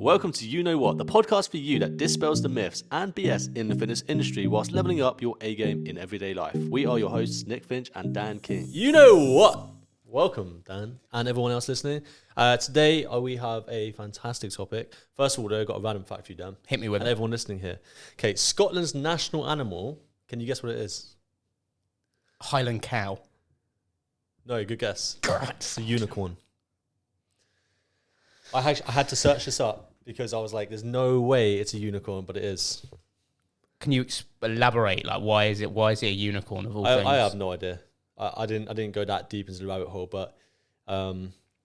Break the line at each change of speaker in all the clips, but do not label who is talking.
welcome to You Know What, the podcast for you that dispels the myths and BS in the fitness industry whilst leveling up your A game in everyday life. We are your hosts, Nick Finch and Dan King. You know what? Welcome, Dan, and everyone else listening. Today, we have a fantastic topic. First of all, though, I've got a random fact for you, Dan.
Hit me with
and
it.
Everyone listening here. Okay, Scotland's national animal, can you guess what it is?
Highland cow.
No, good guess. It's a unicorn. I had to search this up because I was like, there's no way it's a unicorn, but it is.
Can you elaborate? Like, why is it a unicorn of all things?
I have no idea. I didn't go that deep into the rabbit hole, but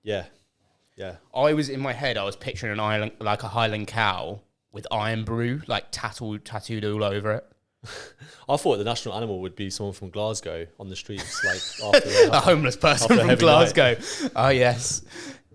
yeah.
I was in my head. I was picturing a Highland cow with iron brew tattooed all over it.
I thought the national animal would be someone from Glasgow on the streets, like after
a homeless person from Glasgow.
Night.
Oh yes.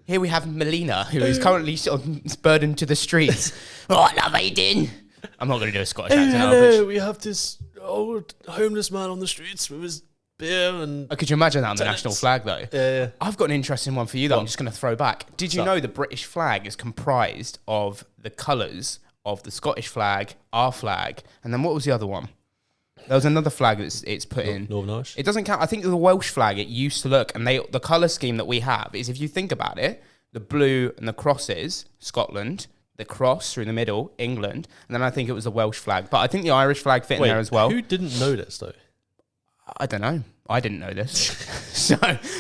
Here we have Melina, who is currently sort of burdened to the streets. Oh, I love Aiden. I'm not going to do a Scottish accent.
Hello, we have this old homeless man on the streets with his beer and...
Could you imagine that on the national flag, though?
Yeah.
I've got an interesting one for you, though. I'm just going to throw back. Did you know the British flag is comprised of the colours of the Scottish flag, our flag, and then what was the other one? There was another flag that it's put in.
Northern Irish?
It doesn't count. I think the Welsh flag, it used to look, and the colour scheme that we have is, if you think about it, the blue and the crosses, Scotland, the cross through the middle, England, and then I think it was the Welsh flag. But I think the Irish flag fit in there as well.
Who didn't know this, though?
I don't know. I didn't know this. So,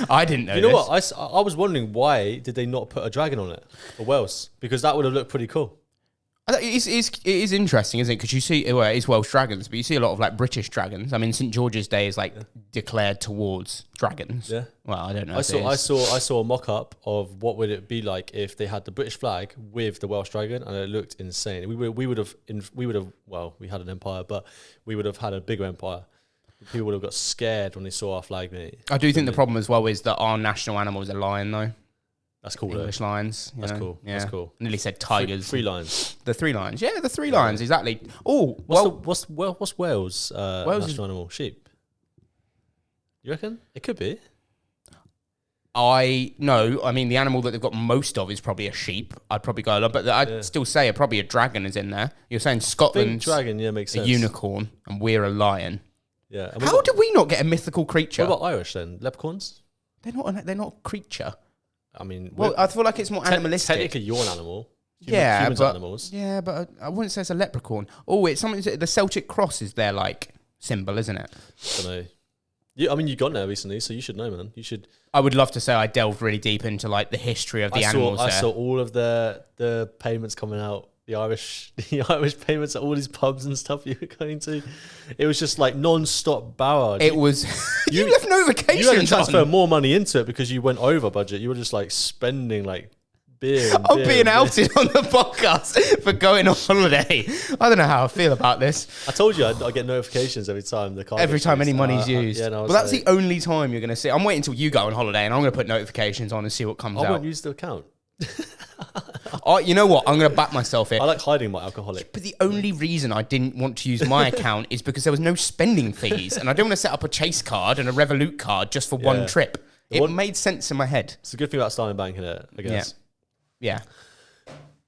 I didn't know this.
You know what? I was wondering, why did they not put a dragon on it for Wales? Because that would have looked pretty cool.
It is interesting, isn't it? Because you see, well, it is Welsh dragons, but you see a lot of like British dragons. I mean, St. George's Day is declared towards dragons.
Yeah.
Well, I don't know.
I saw a mock-up of what would it be like if they had the British flag with the Welsh dragon, and it looked insane. We would have. Well, we had an empire, but we would have had a bigger empire. People would have got scared when they saw our flag, mate.
I do think the problem as well is that our national animal is a lion, though.
That's cool.
English lions.
That's cool.
Yeah.
That's cool.
I nearly said tigers.
Three lions.
The three lions. Yeah, the three lions. Exactly. Oh,
what's Wales' national animal? Sheep. You reckon it could be?
No. I mean, the animal that they've got most of is probably a sheep. I'd probably go along, but I'd still say probably a dragon is in there. You're saying Scotland's
dragon, yeah, makes sense.
A unicorn, and we're a lion.
Yeah.
How did we not get a mythical creature?
What about Irish then? Leprechauns?
They're not a creature.
I mean,
well, I feel like it's more animalistic.
Technically, you're an animal.
Humans
are animals.
Yeah, but I wouldn't say it's a leprechaun. Oh, it's something. The Celtic cross is their symbol, isn't it?
I don't know. I mean, you've gone there recently, so you should know, man. You should.
I would love to say I delved really deep into the history of the animals.
I saw all of the payments coming out. The Irish payments at all these pubs and stuff you were going to. It was just non-stop barrage.
It was. You left notifications.
You had to transfer more money into it because you went over budget. You were just spending beer.
I'm being outed on the podcast for going on holiday. I don't know how I feel about this.
I told you I get notifications every time
every time any money's used.
But
that's the only time you're going to see. I'm waiting until you go on holiday and I'm going to put notifications on and see what comes out.
I won't use the account.
You know what? I'm going to back myself here.
I like hiding my alcoholic.
But the only reason I didn't want to use my account is because there was no spending fees, and I don't want to set up a Chase card and a Revolut card just for one trip. It made sense in my head.
It's a good thing about starting banking it, I guess.
Yeah.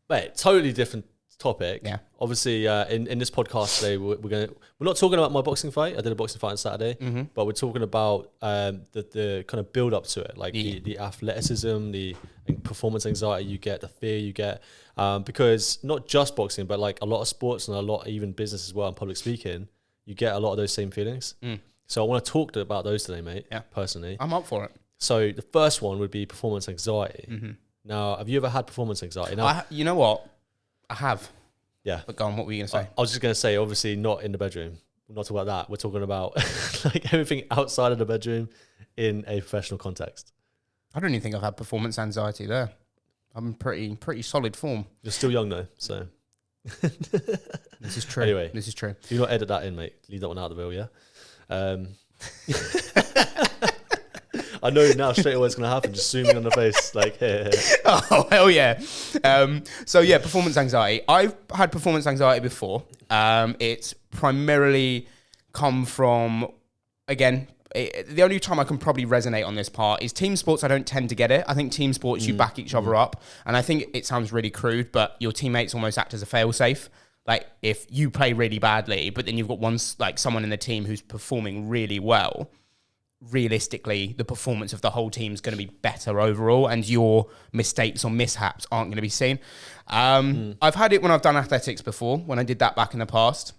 Mate, totally different topic.
Yeah.
Obviously, in this podcast today, we're not talking about my boxing fight. I did a boxing fight on Saturday, but we're talking about the kind of build up to it, the athleticism, the performance anxiety you get, the fear you get, because not just boxing, but a lot of sports and a lot even business as well and public speaking, you get a lot of those same feelings. So I want to talk about those today, mate. Yeah. Personally,
I'm up for it.
So the first one would be performance anxiety. Now, have you ever had performance anxiety? Now,
you know what? I have.
Yeah.
But go on, what were you going to say?
I was just going to say, obviously, not in the bedroom. We're not talking about that. We're talking about everything outside of the bedroom in a professional context.
I don't even think I've had performance anxiety there. I'm in pretty solid form.
You're still young, though, so...
This is true.
Anyway.
This is true.
Do not edit that in, mate. Leave that one out of the reel, yeah? I know now straight away what's going to happen. Just zooming on the face, here.
Oh, hell yeah. So, yeah, performance anxiety. I've had performance anxiety before. It's primarily come from, again, the only time I can probably resonate on this part is team sports. I don't tend to get it. I think team sports, you back each other up. And I think it sounds really crude, but your teammates almost act as a fail-safe. Like if you play really badly, but then you've got someone in the team who's performing really well, realistically, the performance of the whole team is going to be better overall, and your mistakes or mishaps aren't going to be seen. I've had it when I've done athletics before, when I did that back in the past.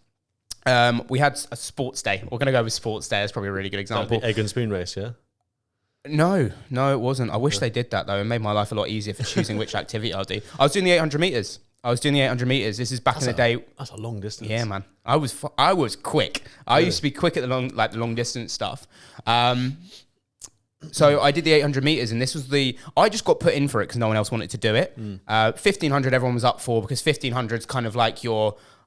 We had a sports day. We're going to go with sports day. That's probably a really good example.
The egg and spoon race, yeah?
No, it wasn't. I wish they did that, though. It made my life a lot easier for choosing which activity I'll do. I was doing the 800 meters. This is back in the day.
That's a long distance.
Yeah, man. I was quick. I used to be quick at the long distance stuff. So I did the 800 meters, and I just got put in for it because no one else wanted to do it. 1500 everyone was up for, because 1500 is kind of like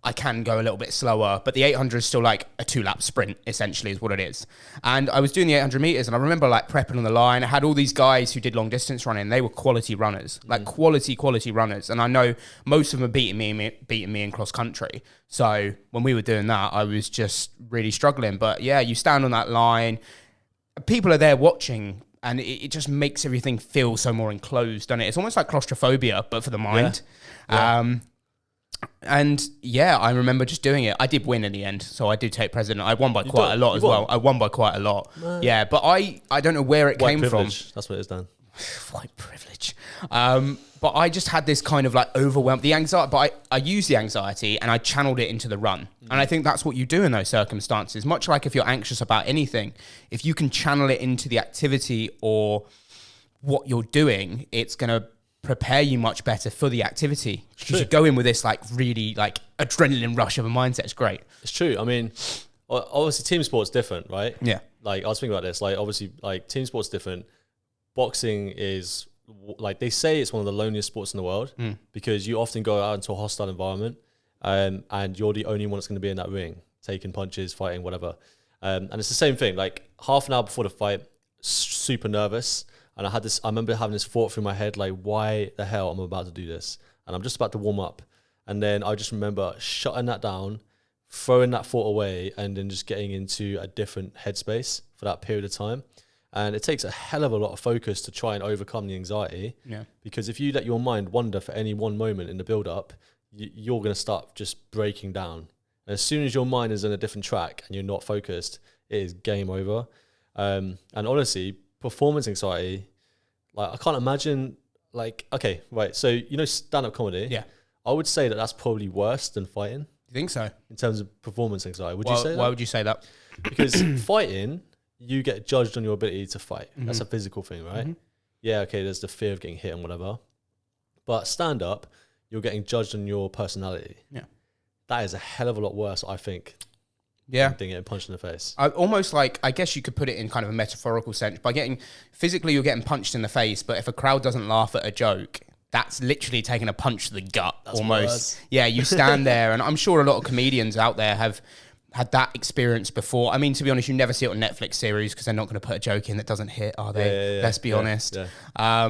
I can go a little bit slower, but the 800 is still like a 2-lap sprint, essentially, is what it is. And I was doing the 800 meters, and I remember like prepping on the line. I had all these guys who did long distance running. They were quality runners, like quality runners. And I know most of them are beating me in cross country. So when we were doing that, I was just really struggling. But yeah, you stand on that line, people are there watching, and it just makes everything feel so more enclosed, doesn't it? It's almost like claustrophobia, but for the mind. Yeah. And yeah, I remember just doing it. I did win in the end, so I did take president. I won by quite a lot as well. I won by quite a lot. Yeah, but I don't know where it came from.
That's what it is, Dan.
White privilege. But I just had this kind of like overwhelmed, the anxiety, but I used the anxiety and I channeled it into the run. And I think that's what you do in those circumstances. Much like if you're anxious about anything, if you can channel it into the activity or what you're doing, it's going to prepare you much better for the activity. You should go in with this like really like adrenaline rush of a mindset. It's great.
It's true. I mean, obviously team sport's different, right?
Yeah.
Like I was thinking about this, like obviously like team sport's different. Boxing is like, they say it's one of the loneliest sports in the world because you often go out into a hostile environment and you're the only one that's going to be in that ring, taking punches, fighting, whatever. And it's the same thing, like half an hour before the fight, super nervous. And I remember having this thought through my head, like, why the hell am I about to do this? And I'm just about to warm up. And then I just remember shutting that down, throwing that thought away, and then just getting into a different headspace for that period of time. And it takes a hell of a lot of focus to try and overcome the anxiety. Yeah. Because if you let your mind wander for any one moment in the build-up, you're going to start just breaking down. And as soon as your mind is in a different track and you're not focused, it is game over. And honestly, performance anxiety, like I can't imagine, like, okay, right. So, stand-up comedy.
Yeah.
I would say that that's probably worse than fighting.
You think so?
In terms of performance anxiety. Would you say that?
Why would you say that?
Because fighting, you get judged on your ability to fight. That's a physical thing, right? Yeah, okay, there's the fear of getting hit and whatever. But stand-up, you're getting judged on your personality.
Yeah.
That is a hell of a lot worse, I think.
Yeah.
Than getting punched in the face.
Almost like, I guess you could put it in kind of a metaphorical sense. By physically you're getting punched in the face, but if a crowd doesn't laugh at a joke, that's literally taking a punch to the gut. That's almost. Worse. Yeah, you stand there, and I'm sure a lot of comedians out there have had that experience before. I mean, to be honest, you never see it on Netflix series because they're not going to put a joke in that doesn't hit, are they? Let's be honest. Yeah.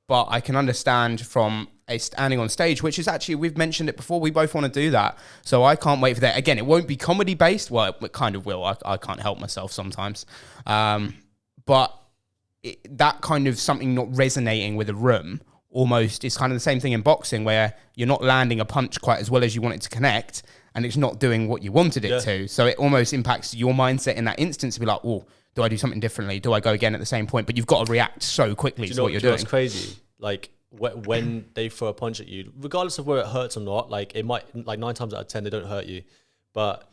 But I can understand from standing on stage, which is actually, we've mentioned it before, we both want to do that. So I can't wait for that. Again, it won't be comedy based. Well, it kind of will. I can't help myself sometimes. But that kind of something not resonating with a room almost is kind of the same thing in boxing, where you're not landing a punch quite as well as you want it to connect, and it's not doing what you wanted it to. So it almost impacts your mindset in that instance to be like, oh, do I do something differently? Do I go again at the same point? But you've got to react so quickly to what you're doing.
It's crazy. Like when they throw a punch at you, regardless of where it hurts or not, like it might, like 9 times out of 10, they don't hurt you, but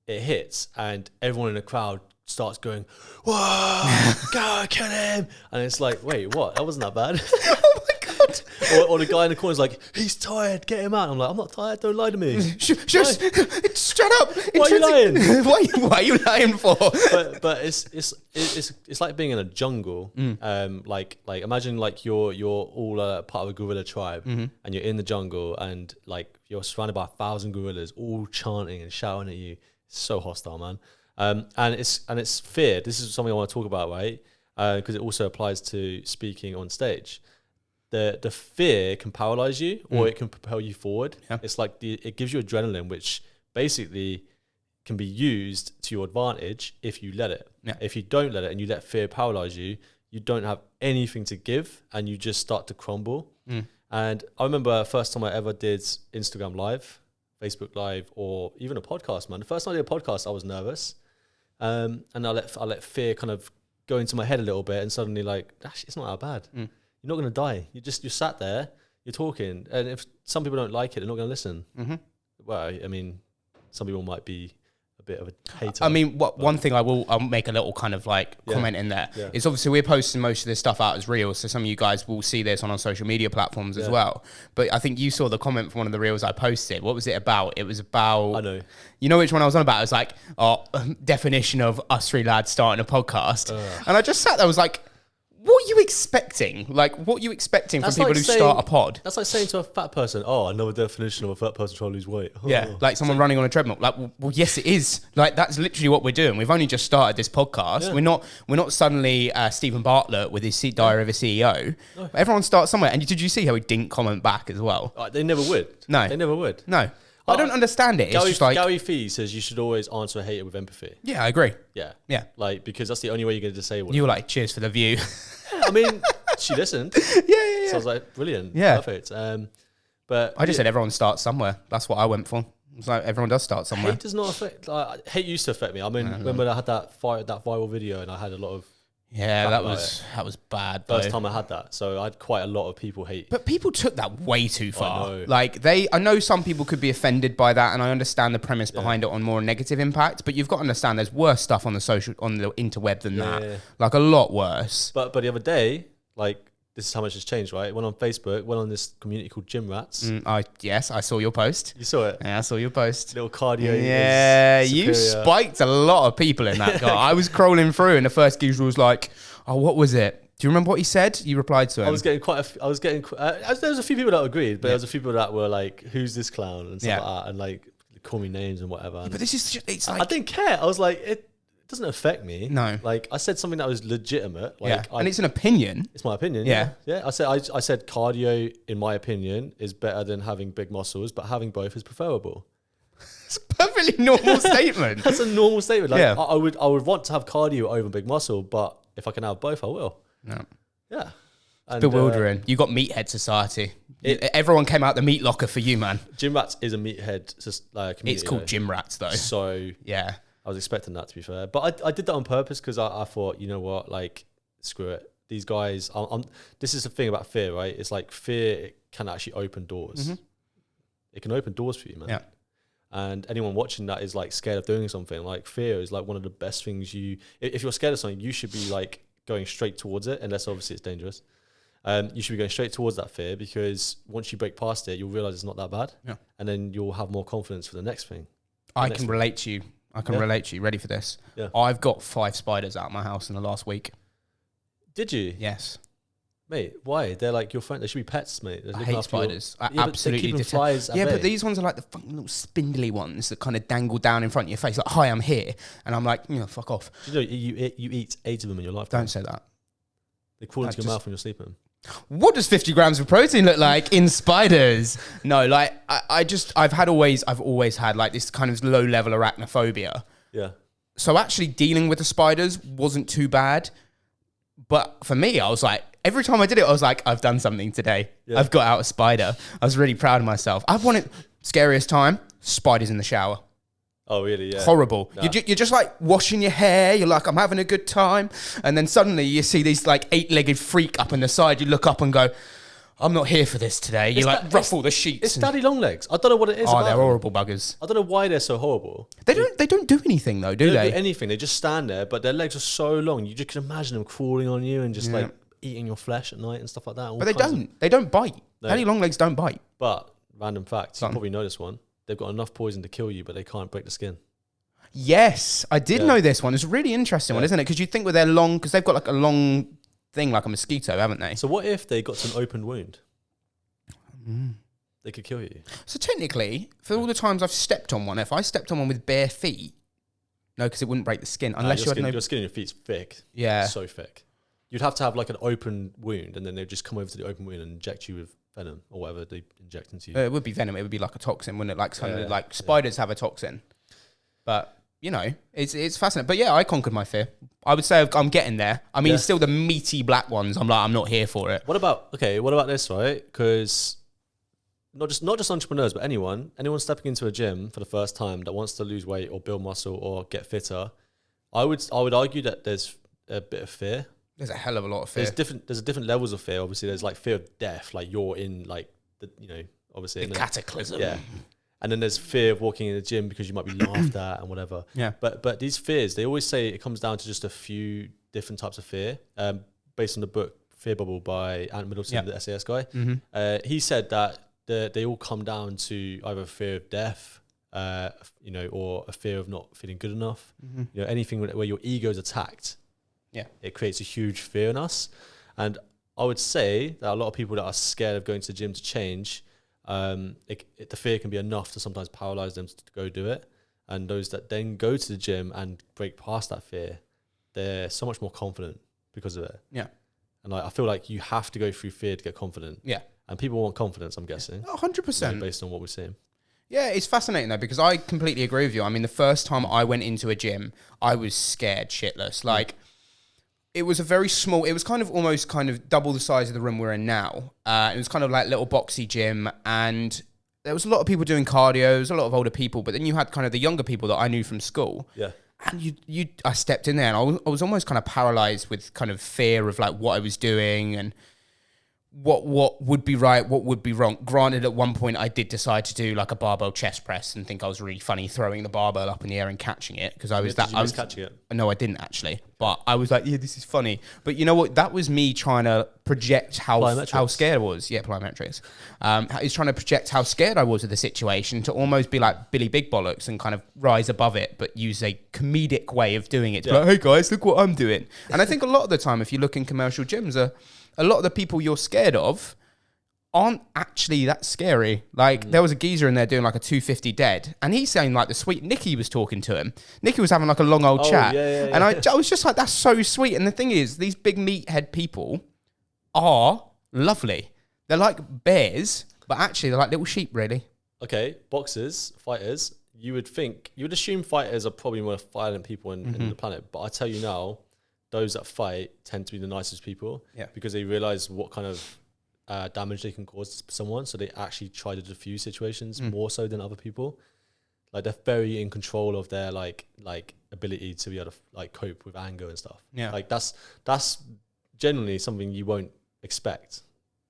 it hits and everyone in the crowd starts going, whoa, go kill him. And it's like, wait, what? That wasn't that bad.
Oh my God.
or the guy in the corner is like, he's tired, get him out. I'm like, I'm not tired, don't lie to me.
Shut up.
Why are you lying?
What are you lying for?
But it's like being in a jungle. Like imagine like you're all part of a gorilla tribe, and you're in the jungle, and like you're surrounded by 1,000 gorillas all chanting and shouting at you. It's so hostile, man. And it's fear. This is something I want to talk about, right? Because it also applies to speaking on stage. The fear can paralyze you, or it can propel you forward. Yeah. It's like it gives you adrenaline, which basically can be used to your advantage if you let it.
Yeah.
If you don't let it and you let fear paralyze you, you don't have anything to give and you just start to crumble. And I remember first time I ever did Instagram Live, Facebook Live, or even a podcast, man. The first time I did a podcast, I was nervous. And I let fear kind of go into my head a little bit, and suddenly like, actually, it's not that bad. You're not going to die. You're sat there, you're talking. And if some people don't like it, they're not going to listen. Well, I mean, some people might be a bit of a hater.
I mean, one thing I'll make a little kind of like comment in there is obviously we're posting most of this stuff out as reels, so some of you guys will see this on our social media platforms as well. But I think you saw the comment from one of the reels I posted. What was it about? It was about,
I know.
You know which one I was on about? It was like, definition of us three lads starting a podcast. And I just sat there, I was like, what are you expecting? Like, what are you expecting from people who start a pod?
That's like saying to a fat person, oh, another definition of a fat person trying to lose weight.
Yeah, like someone running on a treadmill. Like, well, yes, it is. Like, that's literally what we're doing. We've only just started this podcast. Yeah. We're not suddenly Stephen Bartlett with his Diary of a CEO. No. Everyone starts somewhere. And did you see how he didn't comment back as well?
They never would.
No.
They never would.
No. I don't understand it. It's just like
Gary Fee says you should always answer a hater with empathy.
Yeah, I agree.
Yeah.
Yeah.
Like, because that's the only way you're going to disable it.
You were like, cheers for the view.
I mean, she listened.
Yeah.
So I was like, brilliant.
Yeah.
Perfect. But
I just said everyone starts somewhere. That's what I went for. It's like everyone does start somewhere.
Hate does not affect. Like, hate used to affect me. I mean, remember I had that viral video, and I had a lot of.
Yeah, that was bad.
First time I had that, so I had quite a lot of people hate.
But people took that way too far. I know some people could be offended by that, and I understand the premise behind it on more negative impact. But you've got to understand, there's worse stuff on the interweb than that. Yeah. Like a lot worse.
But the other day, like, this is how much has changed, right? Went on Facebook, went on this community called Gym Rats.
Yes, I saw your post.
You saw it?
Yeah, I saw your post.
Little cardio.
Yeah, you spiked a lot of people in that guy. I was scrolling through, and the first geezer was like, oh, what was it? Do you remember what he said? You replied to him.
I was getting there was a few people that agreed, but there was a few people that were like, who's this clown? And stuff like that, and like, call me names and whatever.
But this is just, it's like,
I didn't care. I was like, it doesn't affect me.
No.
Like, I said something that was legitimate. Like,
and it's an opinion.
It's my opinion.
Yeah.
I said cardio, in my opinion, is better than having big muscles, but having both is preferable.
It's a perfectly normal statement.
That's a normal statement. Like, I would want to have cardio over big muscle, but if I can have both, I will. Yeah. And,
bewildering. You got meathead society. Everyone came out the meat locker for you, man.
Gym Rats is a meathead community.
It's called Gym Rats, though.
So
yeah,
I was expecting that, to be fair. But I did that on purpose because I thought, you know what, like, screw it. These guys, this is the thing about fear, right? It's like fear can actually open doors. It can open doors for you, man.
Yeah.
And anyone watching that is like scared of doing something. Like, fear is like one of the best things if you're scared of something, you should be like going straight towards it, unless obviously it's dangerous. You should be going straight towards that fear, because once you break past it, you'll realize it's not that bad.
Yeah.
And then you'll have more confidence for the next thing.
I can relate to you. Ready for this?
Yeah.
I've got 5 spiders out of my house in the last week.
Did you?
Yes.
Mate, why? They're like your friend. They should be pets, mate.
I hate spiders. I absolutely detest
flies.
Yeah, but these ones are like the fucking little spindly ones that kind of dangle down in front of your face. Like, hi, I'm here. And I'm like, fuck off.
Do you know, you eat 8 of them in your lifetime.
Don't say that.
They crawl into your mouth when you're sleeping.
What does 50 grams of protein look like in spiders? No, like, I've always had like this kind of low level arachnophobia.
Yeah.
So actually dealing with the spiders wasn't too bad. But for me, I was like, every time I did it, I was like, I've done something today. Yeah. I've got out a spider. I was really proud of myself. I've won it. Scariest time, spiders in the shower.
Oh, really? Yeah.
Horrible. Nah. You're just like washing your hair. You're like, I'm having a good time. And then suddenly you see these like 8-legged freak up on the side. You look up and go, I'm not here for this today. You like ruffle the sheets.
It's daddy long legs. I don't know what it is.
Oh, they're horrible buggers.
I don't know why they're so horrible.
They don't do anything though, do they?
They don't do anything. They just stand there, but their legs are so long. You just can imagine them crawling on you and just like eating your flesh at night and stuff like that.
But they don't. They don't bite. No. Daddy long legs don't bite.
But random fact, you probably know this one. They've got enough poison to kill you, but they can't break the skin.
Yes, I did know this one. It's a really interesting one, isn't it? Because you think with their long, because they've got like a long thing like a mosquito, haven't they?
So what if they got to an open wound? They could kill you.
So technically, for all the times I've stepped on one, if I stepped on one with bare feet, no, because it wouldn't break the skin unless
your skin in your feet's thick.
Yeah,
so thick. You'd have to have like an open wound, and then they'd just come over to the open wound and inject you with venom or whatever they inject into you.
It would be venom. It would be like a toxin, wouldn't it? Like something like spiders have a toxin. But it's fascinating. But yeah, I conquered my fear. I would say I'm getting there. I mean, still the meaty black ones. I'm not here for it.
What about this, right? Because not just entrepreneurs, but anyone stepping into a gym for the first time that wants to lose weight or build muscle or get fitter, I would argue that there's a bit of fear.
There's a hell of a lot of fear.
There's different levels of fear. Obviously, there's like fear of death, like you're in like obviously
the cataclysm.
Yeah. And then there's fear of walking in the gym because you might be laughed at and whatever.
Yeah.
But these fears, they always say it comes down to just a few different types of fear. Based on the book Fear Bubble by Ant Middleton, the SAS guy. Mm-hmm. He said that they all come down to either fear of death, or a fear of not feeling good enough. Mm-hmm. Anything where your ego is attacked. Yeah. It creates a huge fear in us. And I would say that a lot of people that are scared of going to the gym to change, the fear can be enough to sometimes paralyze them to go do it. And those that then go to the gym and break past that fear, they're so much more confident because of it. Yeah. And I feel like you have to go through fear to get confident. Yeah. And people want confidence, I'm guessing.
100%.
Based on what we're seeing.
Yeah, it's fascinating though, because I completely agree with you. I mean, the first time I went into a gym, I was scared shitless. Like, it was a very small, it was almost double the size of the room we're in now. It was kind of like little boxy gym, and there was a lot of people doing cardio, there was a lot of older people, but then you had kind of the younger people that I knew from school. Yeah. And I stepped in there and I was almost kind of paralyzed with kind of fear of like what I was doing and what would be right, what would be wrong. Granted, at one point I did decide to do like a barbell chest press and think I was really funny throwing the barbell up in the air and catching it because I was I was
catching it.
No, I didn't actually, but I was like, yeah, this is funny. But you know what? That was me trying to project how scared I was. Yeah, plyometrics. He's trying to project how scared I was of the situation to almost be like Billy Big Bollocks and kind of rise above it, but use a comedic way of doing it. To be like, hey guys, look what I'm doing. And I think a lot of the time, if you look in commercial gyms, a lot of the people you're scared of aren't actually that scary. Like, there was a geezer in there doing like a 250 dead, and he's saying like the sweet Nikki was talking to him. Nikki was having like a long old chat. And I was just like, that's so sweet. And the thing is, these big meathead people are lovely. They're like bears, but actually they're like little sheep, really.
Okay, boxers, fighters, you would assume fighters are probably more violent people in the planet, but I tell you now, those that fight tend to be the nicest people because they realize what kind of damage they can cause to someone. So they actually try to diffuse situations more so than other people. Like, they're very in control of their like ability to be able to like cope with anger and stuff. Yeah. Like that's generally something you won't expect.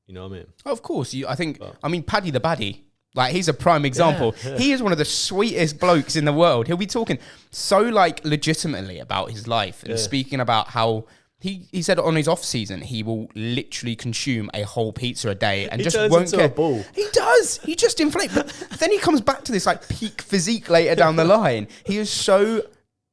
You know what I mean?
Oh, of course. I mean, Paddy the Baddie. Like, he's a prime example. Yeah. He is one of the sweetest blokes in the world. He'll be talking so like legitimately about his life and speaking about how he said on his off season he will literally consume a whole pizza a day and just won't care.
A ball.
He does. He just inflates. But then he comes back to this like peak physique later down the line. He is so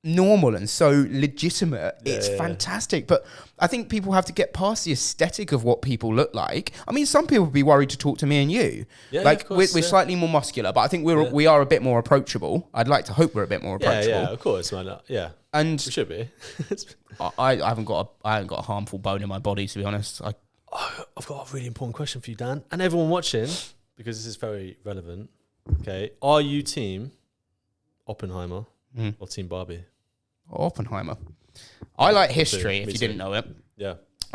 normal and so legitimate. It's fantastic. But I think people have to get past the aesthetic of what people look like. I mean, some people would be worried to talk to me and you. Yeah, like, of course, we're slightly more muscular, but I think we are a bit more approachable. I'd like to hope we're a bit more approachable.
Yeah, of course, man. Yeah.
And
we should be.
I haven't got a harmful bone in my body, to be honest.
I've got a really important question for you, Dan, and everyone watching, because this is very relevant. Okay, are you team Oppenheimer or team Barbie?
Oppenheimer. I like history, if you didn't know it.
Yeah.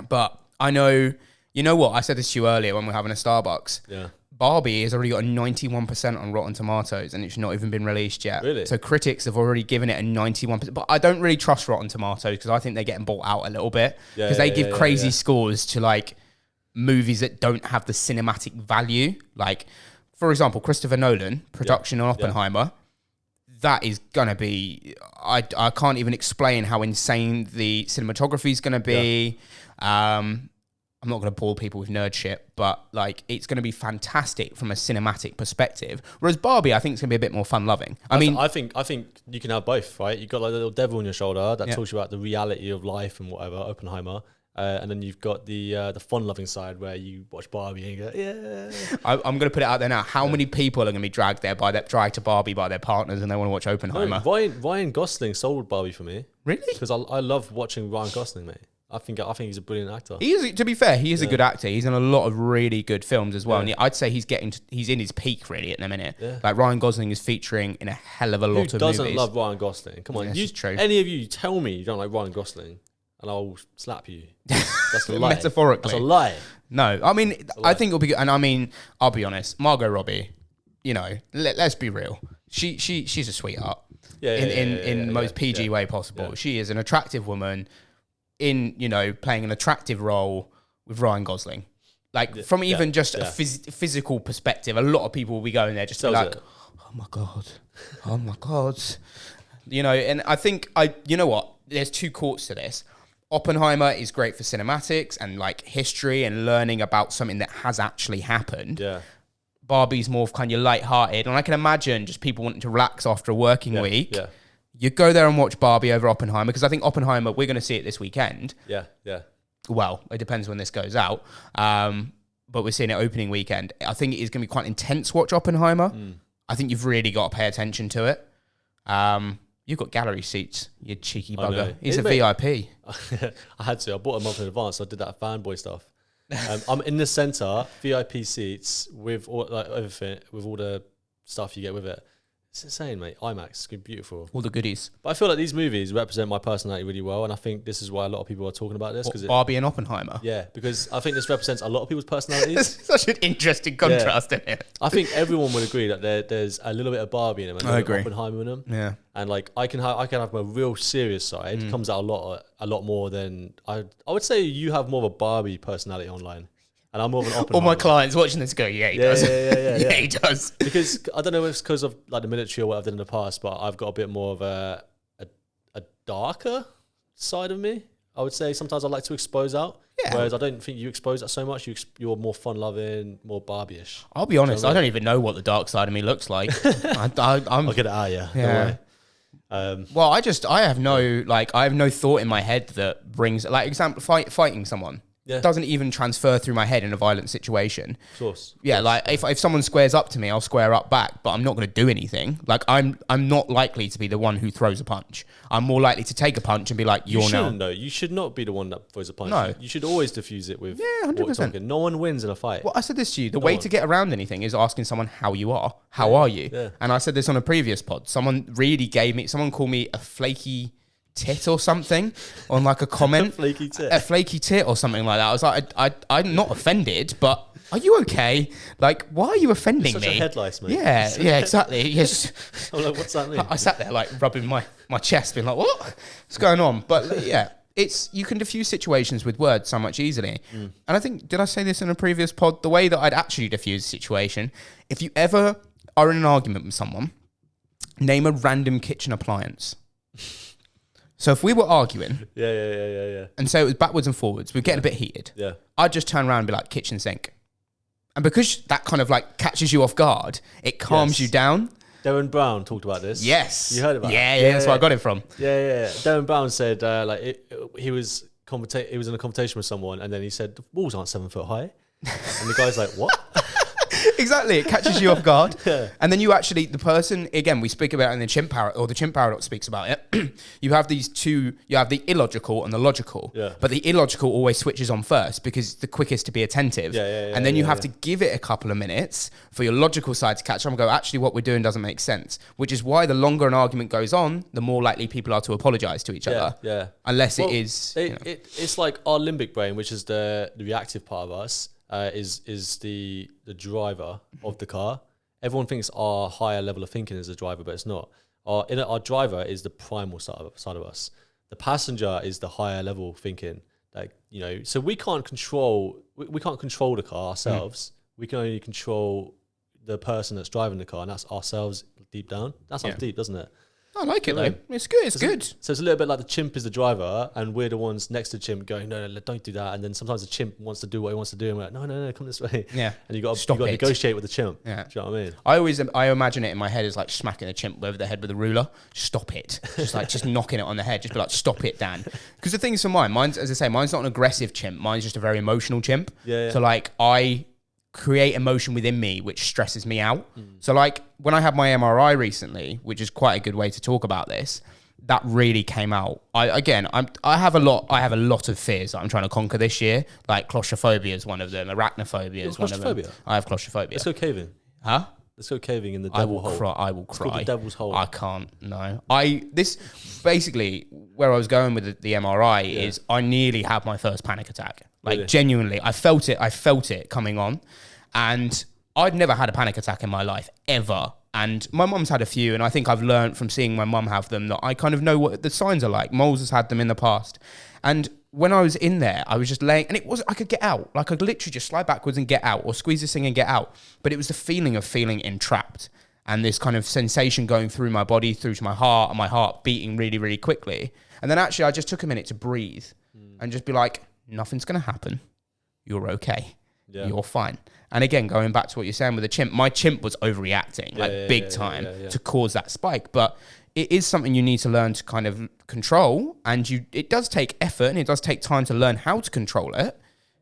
But I know, you know what? I said this to you earlier when we were having a Starbucks. Yeah. Barbie has already got a 91% on Rotten Tomatoes, and it's not even been released yet. Really? So critics have already given it a 91%. But I don't really trust Rotten Tomatoes because I think they're getting bought out a little bit. Because they give crazy scores to like movies that don't have the cinematic value. Like, for example, Christopher Nolan, production on Oppenheimer. That is going to be... I can't even explain how insane the cinematography is going to be. I'm not going to bore people with nerd shit, but like, it's going to be fantastic from a cinematic perspective. Whereas Barbie, I think, is going to be a bit more fun-loving. I
think you can have both, right? You've got like a little devil on your shoulder that talks about the reality of life and whatever, Oppenheimer. And then you've got the fun-loving side where you watch Barbie and you go, yeah.
I'm going to put it out there now. How many people are going to be dragged to Barbie by their partners and they want to watch Oppenheimer?
No, Ryan Gosling sold Barbie for me.
Really?
Because I love watching Ryan Gosling, mate. I think he's a brilliant actor.
He is, to be fair, he is a good actor. He's in a lot of really good films as well. And I'd say he's in his peak really at the minute. Yeah. Like Ryan Gosling is featuring in a hell of a lot of movies. Who
doesn't love Ryan Gosling? Come on,
true.
Any of you tell me you don't like Ryan Gosling, and I'll slap you. That's a lie.
Metaphorically,
that's a lie.
No, I mean, I think it'll be good. And I mean, I'll be honest, Margot Robbie. You know, let's be real. She's a sweetheart. In most PG way possible. Yeah. She is an attractive woman in, playing an attractive role with Ryan Gosling. Like from even just a physical perspective, a lot of people will be going there just to be like, oh my God. And I think you know what? There's two courts to this. Oppenheimer is great for cinematics and like history and learning about something that has actually happened. Yeah. Barbie's more of kind of light-hearted, and I can imagine just people wanting to relax after a working week. Yeah. You go there and watch Barbie over Oppenheimer, because I think Oppenheimer, we're going to see it this weekend. Yeah. Well, it depends when this goes out, but we're seeing it opening weekend. I think it is going to be quite intense. Watch Oppenheimer. I think you've really got to pay attention to it. You've got gallery seats, you cheeky bugger. He's a VIP.
I had to. I bought a month in advance. So I did that fanboy stuff. I'm in the center, VIP seats with all everything, with all the stuff you get with it. It's insane, mate. IMAX, it's gonna be beautiful.
All the goodies.
But I feel like these movies represent my personality really well, and I think this is why a lot of people are talking about this.
Because Barbie and Oppenheimer.
Yeah, because I think this represents a lot of people's personalities.
It's such an interesting contrast, isn't it?
I think everyone would agree that there's a little bit of Barbie in them and a little bit of Oppenheimer in them. Yeah. And like I can have my real serious side comes out a lot more than I would say. You have more of a Barbie personality online. And I'm more of an Oppenheimer.
All my clients watching this go, he does. Yeah, he does.
Because I don't know if it's because of like the military or what I've done in the past, but I've got a bit more of a darker side of me. I would say sometimes I like to expose out. Yeah. Whereas I don't think you expose that so much. You're more fun-loving, more Barbie-ish.
I'll be honest, I don't even know what the dark side of me looks like.
I'll get it out, yeah.
Well, I have no thought in my head that brings, like, example, fighting someone. Yeah. Doesn't even transfer through my head in a violent situation.
Of course.
Yeah, like if someone squares up to me, I'll square up back, but I'm not going to do anything. Like I'm not likely to be the one who throws a punch. I'm more likely to take a punch and be like, "You're now."
No, you should not be the one that throws a punch.
No.
You should always diffuse it with
100%.
No one wins in a fight.
Well, I said this to you. The way to get around anything is asking someone how you are. How are you? Yeah. And I said this on a previous pod. Someone called me a flaky tit or something on like a comment. A flaky tit or something like that. I was like, I'm not offended, but are you okay? Like, why are you offending me?
Such a head lice, mate.
Yeah, exactly. Yes.
I'm like, what's that mean?
I sat there like rubbing my chest, being like, what's going on? But yeah, you can diffuse situations with words so much easily. And I think, did I say this in a previous pod? The way that I'd actually diffuse a situation, if you ever are in an argument with someone, name a random kitchen appliance. So if we were arguing, and so it was backwards and forwards, we're getting a bit heated. Yeah, I'd just turn around and be like, kitchen sink, and because that kind of like catches you off guard, it calms you down.
Darren Brown talked about this.
Yes,
you heard about it.
Yeah, that's where I got it from.
Yeah. Darren Brown said he was in a competition with someone, and then he said the walls aren't 7 foot high, and the guy's like, what?
Exactly, it catches you off guard. And then you actually, the person, again, we speak about it in the chimp paradox, or the chimp paradox speaks about it. You have these two, you have the illogical and the logical. Yeah. But the illogical always switches on first because it's the quickest to be attentive. And then you have to give it a couple of minutes for your logical side to catch up and go, actually, what we're doing doesn't make sense. Which is why the longer an argument goes on, the more likely people are to apologize to each other. Yeah. Unless
it's like our limbic brain, which is the reactive part of us. Is the driver of the car. Everyone thinks our higher level of thinking is the driver, but it's not. Our driver is the primal side of us. The passenger is the higher level thinking. So we can't control the car ourselves. We can only control the person that's driving the car, and that's ourselves deep down. That sounds deep, doesn't it?
I like it though. It's good. It's good.
So it's a little bit like the chimp is the driver, and we're the ones next to the chimp going, no, don't do that. And then sometimes the chimp wants to do what he wants to do, and we're like, no, come this way. Yeah. And you got to negotiate with the chimp. Yeah. Do you know what I mean?
I imagine it in my head as like smacking a chimp over the head with a ruler. Stop it. Just knocking it on the head. Just be like, stop it, Dan. Because the thing is for mine's, as I say, mine's not an aggressive chimp. Mine's just a very emotional chimp. Yeah. So like I create emotion within me which stresses me out. So like when I had my MRI recently, which is quite a good way to talk about this, that really came out. I have a lot of fears that I'm trying to conquer this year. Like claustrophobia is one of them. Arachnophobia is one of them. I have claustrophobia.
Let's go caving.
Huh?
Let's go caving in the devil hole.
I will cry.
The devil's hole.
I can't. No. This basically where I was going with the MRI is I nearly had my first panic attack. Like really? Genuinely, I felt it coming on, and I'd never had a panic attack in my life ever. And my mum's had a few, and I think I've learned from seeing my mum have them that I kind of know what the signs are like. Moles has had them in the past. And when I was in there, I was just laying, and I could get out. Like I could literally just slide backwards and get out, or squeeze this thing and get out. But it was the feeling of feeling entrapped, and this kind of sensation going through my body, through to my heart, and my heart beating really, really quickly. And then actually I just took a minute to breathe and just be like, nothing's going to happen. You're okay. Yeah. You're fine. And again, going back to what you're saying with the chimp, my chimp was overreacting big time to cause that spike. But it is something you need to learn to kind of control. And it does take effort, and it does take time to learn how to control it.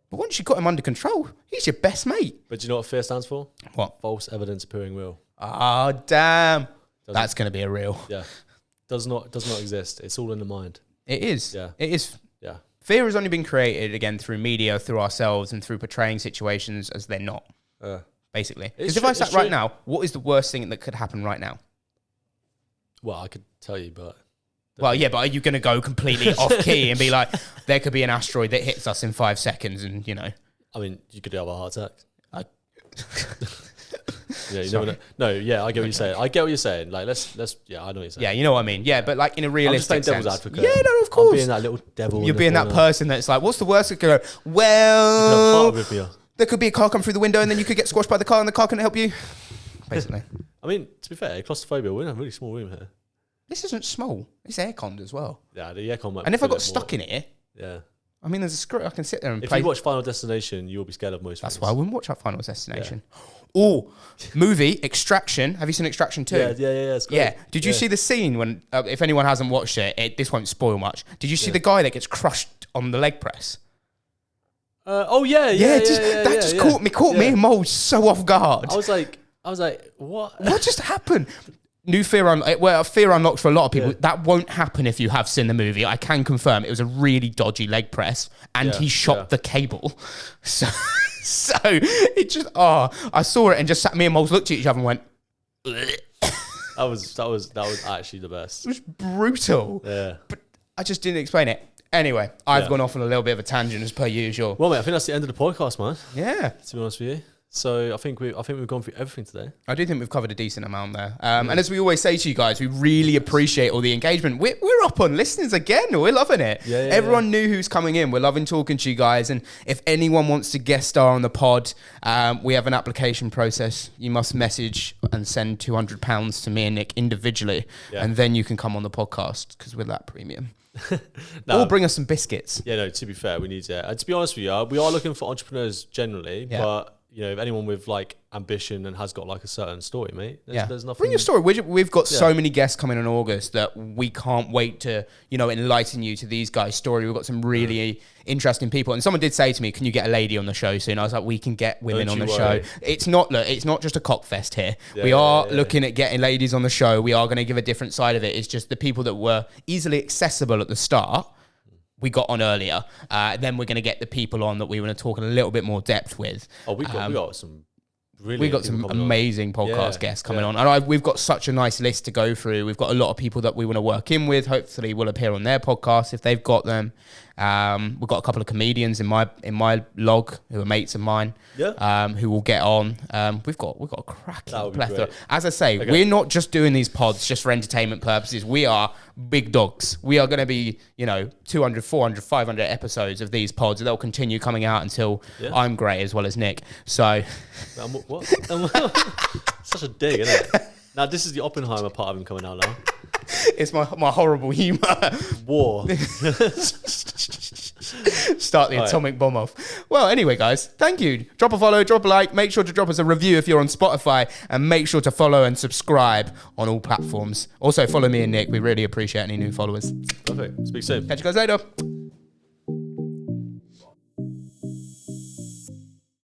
But once you've got him under control, he's your best mate.
But do you know what fear stands for?
What?
False evidence appearing real.
Oh, damn. That's going to be a real.
Yeah. Does not exist. It's all in the mind.
It is.
Yeah.
It is.
Yeah.
Fear has only been created, again, through media, through ourselves, and through portraying situations as they're not, basically. Because if I sat right now, what is the worst thing that could happen right now?
Well, I could tell you, but...
Well, yeah, but are you going to go completely off key and be like, there could be an asteroid that hits us in 5 seconds and, you know...
I mean, you could have a heart attack. Yeah, you know. No, yeah, I get what you're saying. I get what you're saying. Like, let's. Yeah, I know what you're saying.
Yeah, you know what I mean. Yeah, but like in a realistic
I'm just playing devil's advocate.
Yeah, no, of course.
I'm being that little devil.
You're being that person that's like, what's the worst that could go? Well, there could be a car come through the window, and then you could get squashed by the car, and the car couldn't help you. Basically.
I mean, to be fair, claustrophobia. We're in a really small room here.
This isn't small. It's airconned as well.
Yeah, the aircon might.
And if I got stuck in here,
yeah.
I mean, there's a script I can sit there and
play. If you watch Final Destination, you'll be scared of most.
That's why I wouldn't watch that Final Destination. Yeah. Oh, movie Extraction. Have you seen Extraction 2?
Yeah. It's great.
Yeah. Did you see the scene when? If anyone hasn't watched it, this won't spoil much. Did you see the guy that gets crushed on the leg press? That just caught me and Mo so off guard.
I was like, what?
What just happened? New Fear Unlocked for a lot of people. Yeah. That won't happen if you have seen the movie. I can confirm it was a really dodgy leg press, and he shot the cable. So it just I saw it and just sat. Me and Moles looked at each other and went.
That was actually the best.
It was brutal.
Yeah,
but I just didn't explain it. Anyway, I've gone off on a little bit of a tangent as per usual.
Well, mate, I think that's the end of the podcast, man.
Yeah,
to be honest with you. So I think we've gone through everything today.
I do think we've covered a decent amount there. And as we always say to you guys, we really appreciate all the engagement. We're up on listeners again. We're loving it. Everyone new who's coming in. We're loving talking to you guys. And if anyone wants to guest star on the pod, we have an application process. You must message and send £200 to me and Nick individually. Yeah. And then you can come on the podcast because we're that premium. Or bring us some biscuits.
Yeah, no, to be fair, we need to. And to be honest with you, we are looking for entrepreneurs generally, but... You know, if anyone with like ambition and has got like a certain story, mate, there's nothing.
Bring your story. We've got so many guests coming in August that we can't wait to, enlighten you to these guys' story. We've got some really interesting people. And someone did say to me, "Can you get a lady on the show soon?" I was like, "We can get women on the show. It's not just a cock fest here. We are looking at getting ladies on the show. We are going to give a different side of it. It's just the people that were easily accessible at the start. We got on earlier. Then we're going to get the people on that we want to talk in a little bit more depth with.
Oh, we got some really.
We've got some amazing podcast guests coming on, and we've got such a nice list to go through. We've got a lot of people that we want to work in with. Hopefully, we'll appear on their podcast if they've got them. We've got a couple of comedians in my log who are mates of mine. Who will get on. We've got a cracking plethora. As I say, we're not just doing these pods just for entertainment purposes. We are big dogs. We are going to be 200, 400, 500 episodes of these pods. They'll continue coming out until I'm great as well as Nick. So
what? Such a dig, isn't it? Now this is the Oppenheimer part of him coming out now.
It's my horrible humour.
War.
Start the atomic bomb off. Well, anyway, guys, thank you. Drop a follow, drop a like. Make sure to drop us a review if you're on Spotify. And make sure to follow and subscribe on all platforms. Also, follow me and Nick. We really appreciate any new followers.
Perfect. Speak soon.
Catch you guys later.